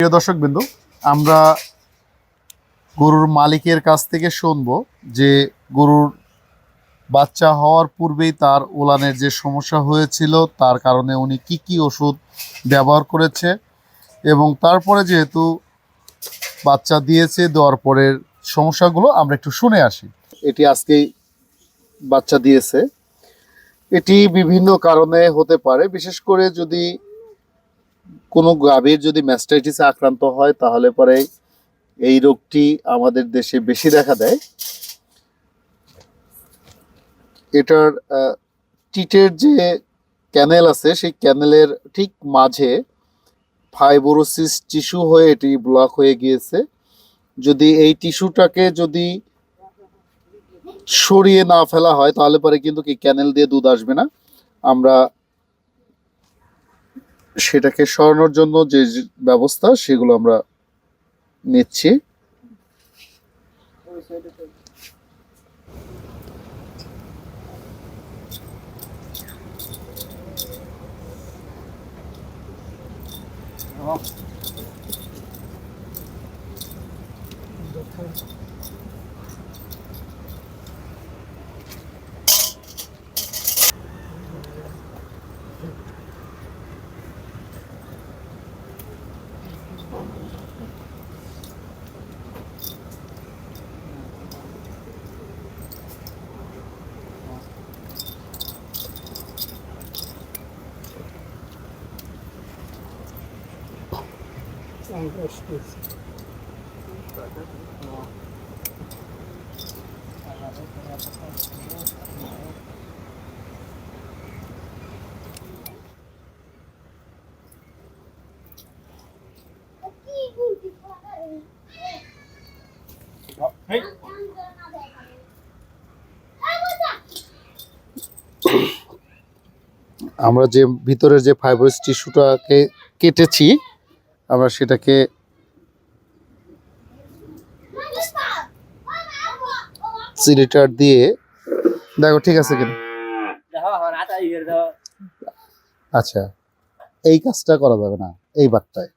প্রিয় দর্শকবৃন্দ, আমরা গরুর মালিকের কাছ থেকে শুনবো যে গরুর বাচ্চা হওয়ার পূর্বেই তার ওলানের যে সমস্যা হয়েছিল তার কারণে উনি কি কি ওষুধ ব্যবহার করেছে এবং তারপরে যেহেতু বাচ্চা দিয়েছে, দেওয়ার পরের সমস্যাগুলো আমরা একটু শুনে আসি। এটি আজকেই বাচ্চা দিয়েছে। এটি বিভিন্ন কারণে হতে পারে, বিশেষ করে যদি কোনো গাভীর যদি ম্যাস্টাইটিসে আক্রান্ত হয় তাহলে পরে এই রোগটি আমাদের দেশে বেশি দেখা দেয়। এটার টিটের যে ক্যানেল আছে সেই ক্যানেলের ঠিক মাঝে ফাইব্রোসিস টিস্যু হয়ে এটি ব্লক হয়ে গিয়েছে। যদি এই টিস্যুটাকে যদি সরিয়ে না ফেলা হয় তাহলে পরে কিন্তু কি ক্যানেল দিয়ে দুধ আসবে না। আমরা সেটাকে সরানোর জন্য যে ব্যবস্থা সেগুলো আমরা নিচ্ছি। আমরা যে ভিতরের যে ফাইব্রোস টিস্যুটাকে কেটেছি আমরা সেটাকে সিলিটার দিয়ে দেখো ঠিক আছে কিনা। আচ্ছা, এই কাজটা করা যাবে না এই বারটায়,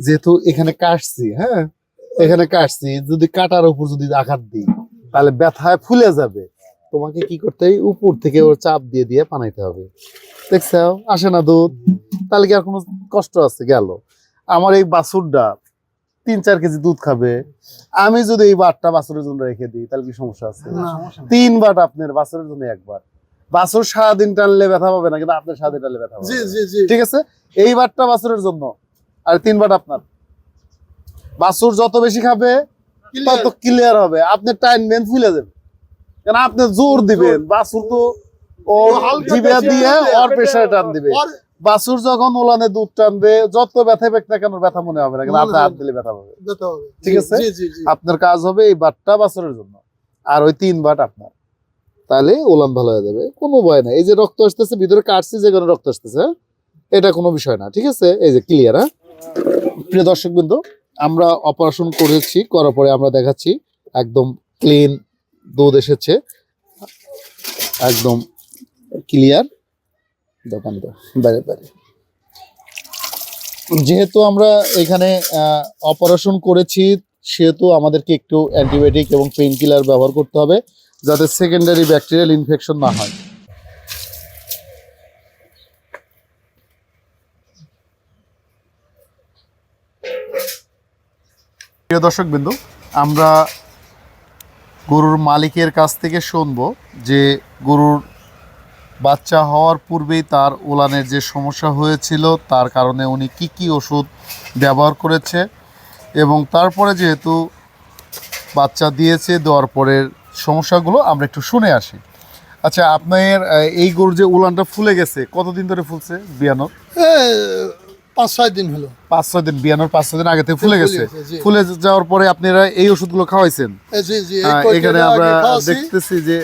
যেহেতু এখানে কাটছি। হ্যাঁ, এখানে কাটছি, যদি কাটার উপর যদি আঘাত দিই তাহলে ব্যথায় ফুলে যাবে। তোমাকে কি করতে হবে, উপর থেকে ওর চাপ দিয়ে দিয়ে বানাইতে হবে। দেখছো আসে না দুধ, তাহলে কি আর কোনো কষ্ট আছে? গেল আমার এই বাছুরটা 3-4 কেজি দুধ খাবে। আমি যদি এই বারটা বাছুরের জন্য রেখে দিই তাহলে কি সমস্যা আছে? 3 বার আপনার বাছুরের জন্য একবার। বাছুর সারাদিন টানলে ব্যথা পাবে না, কিন্তু আপনার সারাদিন টানলে ব্যথা পাবে। ঠিক আছে, এই বারটা বাছুরের জন্য আর 3 বার আপনার। বাছুর যত বেশি খাবে তত ক্লিয়ার হবে। আপনি টাইমবেন ফুলে যাবে, কারণ আপনি জোর দিবেন। বাছুর তো ওর জিভে দিয়ে ওর প্রেসারে টান দিবে। বাছুর যখন ওলানে দুধ টানবে যত ব্যথা পেক না কেন ব্যথা মনে হবে না, কিন্তু আপনি হাত দিলে ব্যথা পাবে। ঠিক আছে, আপনার কাজ হবে এই বারটা বাছুরের জন্য আর ওই 3 বার আপনার, তাহলে ওলান ভালো হয়ে যাবে। কোনো ভয় নাই। এই যে রক্ত আসতেছে ভিতরে কাটছি, যে কোনো রক্ত আসতেছে, এটা কোনো বিষয় না। ঠিক আছে, এই যে ক্লিয়ার। হ্যাঁ প্রিয় দর্শকবৃন্দ, আমরা অপারেশন করেছি, করার পরে আমরা দেখাচ্ছি একদম ক্লিন দুধ এসেছে, একদম ক্লিয়ার। বাইরে বাইরে যেহেতু আমরা এখানে অপারেশন করেছি সেহেতু আমাদেরকে একটু অ্যান্টিবায়োটিক এবং পেইন কিলার ব্যবহার করতে হবে যাতে সেকেন্ডারি ব্যাকটেরিয়াল ইনফেকশন না হয়। প্রিয় দর্শকবৃন্দ, আমরা গরুর মালিকের কাছ থেকে শুনবো যে গরুর বাচ্চা হওয়ার পূর্বেই তার ওলানের যে সমস্যা হয়েছিল তার কারণে উনি কি কি ওষুধ ব্যবহার করেছে এবং তারপরে যেহেতু বাচ্চা দিয়েছে, দেওয়ার পরের সমস্যাগুলো আমরা একটু শুনে আসি। আচ্ছা, আপনার এই গরুর যে উলানটা ফুলে গেছে কতদিন ধরে ফুলছে? বিয়ানোর 5-6 দিন হলো। 5-6 দিন, বিয়ানোর 5-6 দিন আগে থেকে ফুলে গেছে। ফুলে যাওয়ার পরে আপনারা এই ওষুধগুলো খাওয়াইছেন। এখানে আমরা দেখতেছি যে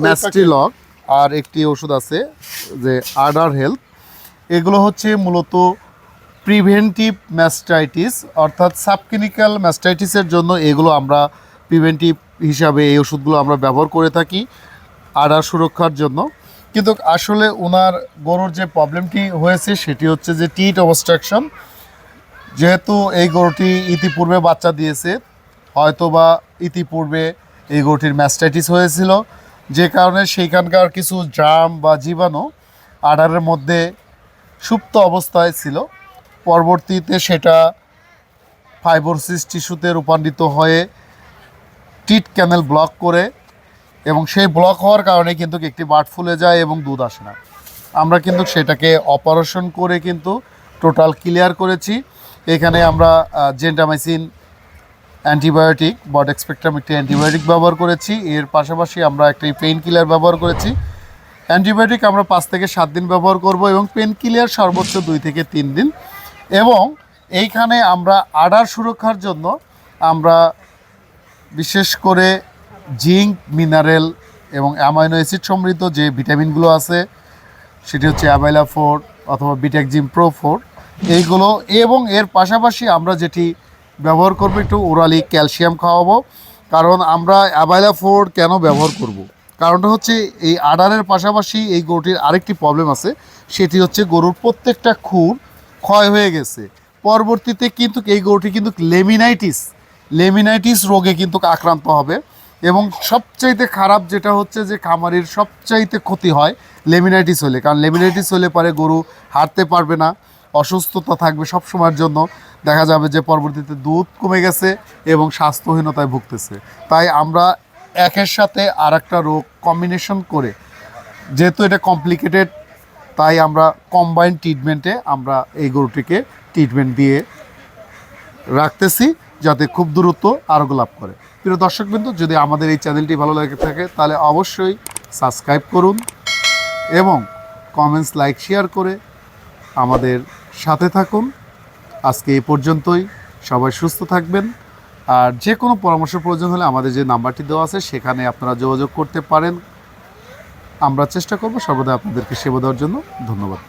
ম্যাস্ট্রিলক আর একটি ওষুধ আছে যে আডার হেলথ। এগুলো হচ্ছে মূলত প্রিভেন্টিভ ম্যাস্টাইটিস, অর্থাৎ সাবক্লিনিক্যাল ম্যাস্টাইটিসের জন্য এগুলো আমরা প্রিভেন্টিভ হিসাবে এই ওষুধগুলো আমরা ব্যবহার করে থাকি আডার সুরক্ষার জন্য। কিন্তু আসলে ওনার গরুর যে প্রবলেমটি হয়েছে সেটি হচ্ছে যে টিট অবস্ট্রাকশন, যেহেতু এই গরুটি ইতিপূর্বে বাচ্চা দিয়েছে, হয়তোবা ইতিপূর্বে এই গরুটির ম্যাস্টাইটিস হয়েছিল, যে কারণে সেইখানকার কিছু জার্ম বা জীবাণু আডারের মধ্যে সুপ্ত অবস্থায় ছিল। পরবর্তীতে সেটা ফাইব্রোসিস টিস্যুতে রূপান্তরিত হয়ে টিট ক্যানেল ব্লক করে, এবং সেই ব্লক হওয়ার কারণে কিন্তু একটি বাট ফুলে যায় এবং দুধ আসে না। আমরা কিন্তু সেটাকে অপারেশন করে কিন্তু টোটাল ক্লিয়ার করেছি। এখানে আমরা জেন্টামাইসিন অ্যান্টিবায়োটিক, বড এক্সপেক্ট্রাম একটি অ্যান্টিবায়োটিক ব্যবহার করেছি। এর পাশাপাশি আমরা একটি পেইন কিলার ব্যবহার করেছি। অ্যান্টিবায়োটিক আমরা 5 থেকে 7 দিন ব্যবহার করব এবং পেন কিলার সর্বোচ্চ 2 থেকে 3 দিন। এবং এইখানে আমরা আডার সুরক্ষার জন্য আমরা বিশেষ করে জিঙ্ক, মিনারেল এবং অ্যামাইনো অ্যাসিড সমৃদ্ধ যে ভিটামিনগুলো আছে, সেটি হচ্ছে অ্যাভাইলা 4 অথবা বিটেকজিম প্রো 4 এইগুলো, এবং এর পাশাপাশি আমরা যেটি ব্যবহার করবো একটু ওরালি ক্যালসিয়াম খাওয়াবো। কারণ আমরা অ্যাভাইলা 4 কেন ব্যবহার করব, কারণটা হচ্ছে এই আডারের পাশাপাশি এই গরুটির আরেকটি প্রবলেম আছে, সেটি হচ্ছে গরুর প্রত্যেকটা খুর ক্ষয় হয়ে গেছে। পরবর্তীতে কিন্তু এই গরুটি কিন্তু লেমিনাইটিস রোগে কিন্তু আক্রান্ত হবে। এবং সবচাইতে খারাপ যেটা হচ্ছে যে খামারির সবচাইতে ক্ষতি হয় লেমিনাইটিস হলে, কারণ লেমিনাইটিস হলে পরে গরু হাঁটতে পারবে না, অসুস্থতা থাকবে সব সময়ের জন্য। দেখা যাবে যে পরবর্তীতে দুধ কমে গেছে এবং স্বাস্থ্যহীনতায় ভুগতেছে। তাই আমরা একের সাথে আর একটা রোগ কম্বিনেশন করে, যেহেতু এটা কমপ্লিকেটেড, তাই আমরা কম্বাইন্ড ট্রিটমেন্টে আমরা এই গরুটিকে ট্রিটমেন্ট দিয়ে রাখতেছি, যাতে খুব দ্রুত আরোগ্য লাভ করে। প্রিয় দর্শকবৃন্দ, যদি আমাদের এই চ্যানেলটি ভালো লেগে থাকে তাহলে অবশ্যই সাবস্ক্রাইব করুন এবং কমেন্টস, লাইক, শেয়ার করে আমাদের সাথে থাকুন। আজকে এই পর্যন্তই। সবাই সুস্থ থাকবেন। আর যে কোনো পরামর্শ প্রয়োজন হলে আমাদের যে নাম্বারটি দেওয়া আছে সেখানে আপনারা যোগাযোগ করতে পারেন। আমরা চেষ্টা করব সর্বদা আপনাদেরকে সেবা দেওয়ার জন্য। ধন্যবাদ।